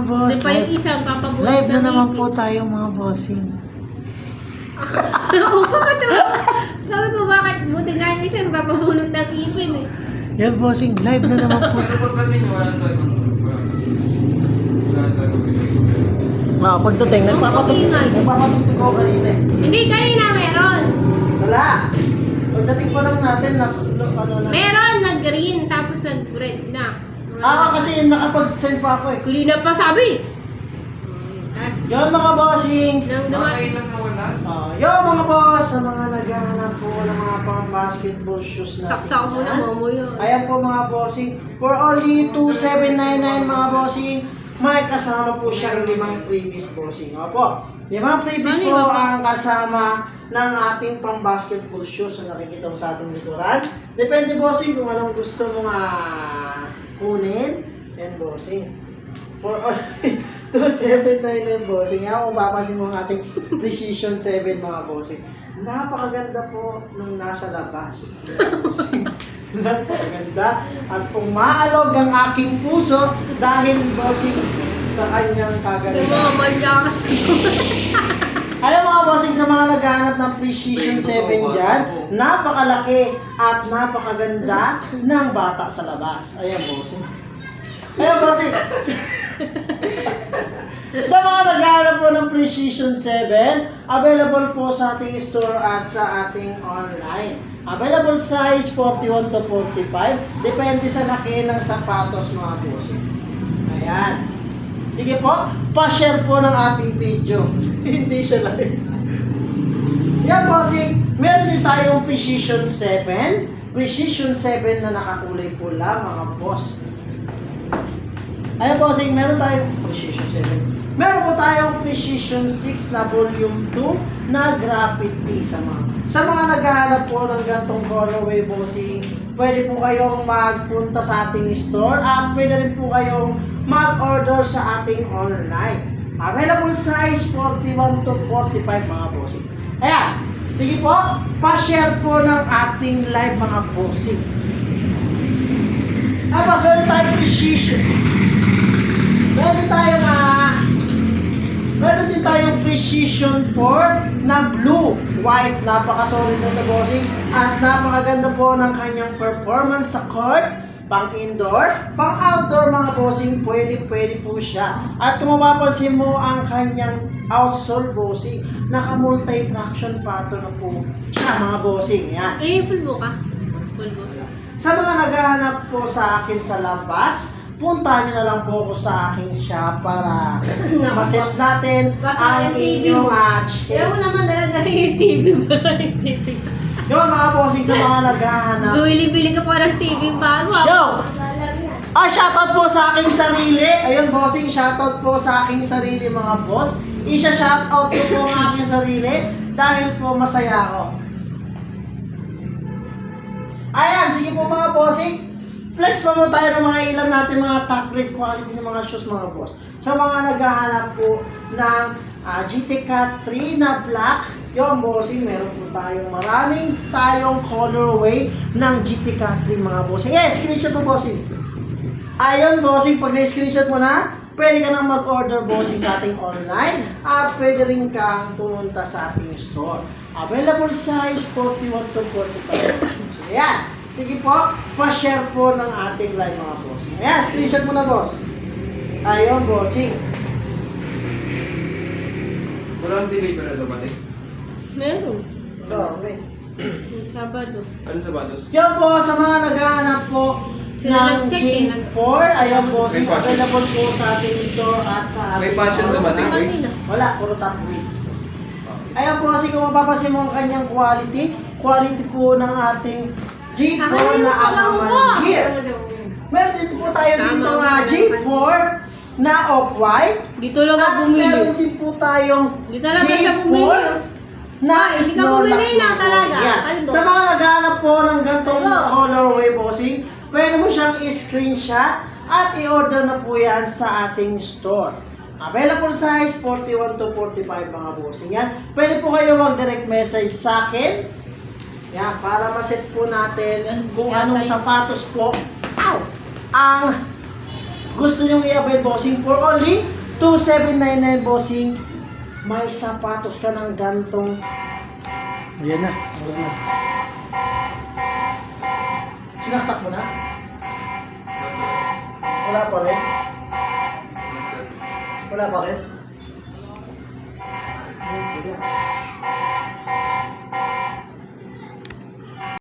boss. Hindi pa yung isang papabuti. Live na naman po tayo mga bossing. Oo, bakit naman? Sabi ko, bakit? Buti nga yung isang papabunot ng ipin eh. Yan bossing, live na naman po. Pagdating, nagpapatugtog ko kanina eh. Hindi, kanina meron. Wala. Pagdating po lang natin, ano na. Meron, nag-green, tapos nag-red na. Kasi nakapag-send pa ako eh. Kanina pa sabi. Tapos, Yon mga bossing. nang dumat. Yo mga boss, sa mga naghahanap po ng mga pang basketball shoes natin. Saksak mo na mo yun. Ayan po mga bossing. For only 2,799 mga bossing, may kasama po siyang 5 previous bossing. Opo, 5 previous po ang kasama ng ating pang basketball shoes na nakikita mo sa ating likuran. Depende bossing kung anong gusto mong kunin. Yan bossing. For only 2,799 bossing. Yan kung papasin mo ang ating Precision 7 mga bossing. Napakaganda po nung nasa labas. Napakaganda. At pumaalog ang aking puso dahil bossing sa kanyang kagalingan. Mamanya kasi. Ayaw mga bossing sa mga naghahanap ng Precision 7 dyan, napakalaki at napakaganda ng bata sa labas. Ayan bossing. Ayan bossing. Sa mga naghahanap po ng Precision 7, available po sa ating store at sa ating online. Available size 41 to 45. Depende sa laki ng sapatos mga bossing. Ayan. Sige po, pa-share po ng ating video. Hindi siya live. Yan bossing, meron din tayong Precision 7. Precision 7 na nakakulay pula mga boss. Ayan bossing, meron tayong Precision 7. Meron po tayong Precision 6 na volume 2 na graffiti sa mga naghahanap po ng gantong colorway bossing. Pwede po kayong magpunta sa ating store at pwede rin po kayong mag-order sa ating online. Available size 41 to 45 mga bossing. Ayan, sige po, pa-share po ng ating live mga bossing. Tapos meron tayong Precision. Meron din tayong Precision 4 na blue, white, napaka-solid na ito bossing at napakaganda po ng kanyang performance sa court, pang indoor, pang outdoor mga bossing, pwede po siya. At kung mapapansin mo ang kanyang outsole bossing, naka-multi-traction pattern na po siya mga bossing. Yan. Ay, pulbo ka? Pulbo. Sa mga naghahanap po sa akin sa labas, puntahan nyo na lang po ako sa aking shop para maset natin ang inyong Kaya mo naman dala-dala yung TV. Basta yung TV. Yun mga bossing sa mga naghahanap. Bili-bili ka pa ng TV bago. Yo! Shoutout po sa aking sarili. Ayun bossing, shoutout po sa aking sarili mga boss. Shoutout ko po ang aking sarili dahil po masaya ako. Ayan, sige po mga bossing. Flex pa mo tayo ng mga ilan natin mga top grade quality ng mga shoes mga boss. Sa mga naghahanap po ng GT Cat 3 na black, yung bossing, meron po maraming colorway ng GT Cat 3 mga bossing. Yes, screenshot mo bossing. Ayun bossing, pag na-screenshot mo na, pwede ka nang mag-order bossing sa ating online at pwede rin kang pumunta sa ating store. Available size 41 to 45. So yan. Sige po, pa-share po ng ating live mga bossing. Ayan, screenshot mo na boss. Ayun, bossing. Walang delay pa na dumating? Meron. Ito, okay. Sabado. Ano sa batos? Yan po, sa mga naghahanap po Sila ng nag-check Jane eh, 4, ayun bossing, May passion. available po sa ating store at sa May ating passion dumating, online. guys? Wala, puro top grade. Ayan po, kasi kung mapapansin mo ang kanyang quality po ng ating J4 na Aquaman Gear. Meron dito po tayo dito nga J4 na off-white. Dito lang ako At bumili. meron din po tayong Dito lang siya J4 bumili. na Hindi ka Snorlax bumili na mga talaga. bossing. Yan. Aldo. Sa mga naghahanap po ng gantong Aldo. colorway bossing, pwede mo siyang i-screenshot at i-order na po yan sa ating store. Available size 41 to 45 mga bossing. Yan. Pwede po kayo mag-direct message sa akin. Yan, para maset po natin kung anong sapatos po ang gusto nyong i-avail bossing for only 2,799 bossing, may sapatos ka ng gantong. Ayan na. Ayan na. Sinaksak mo na? Wala pa rin? Wala pa rin? Ayan.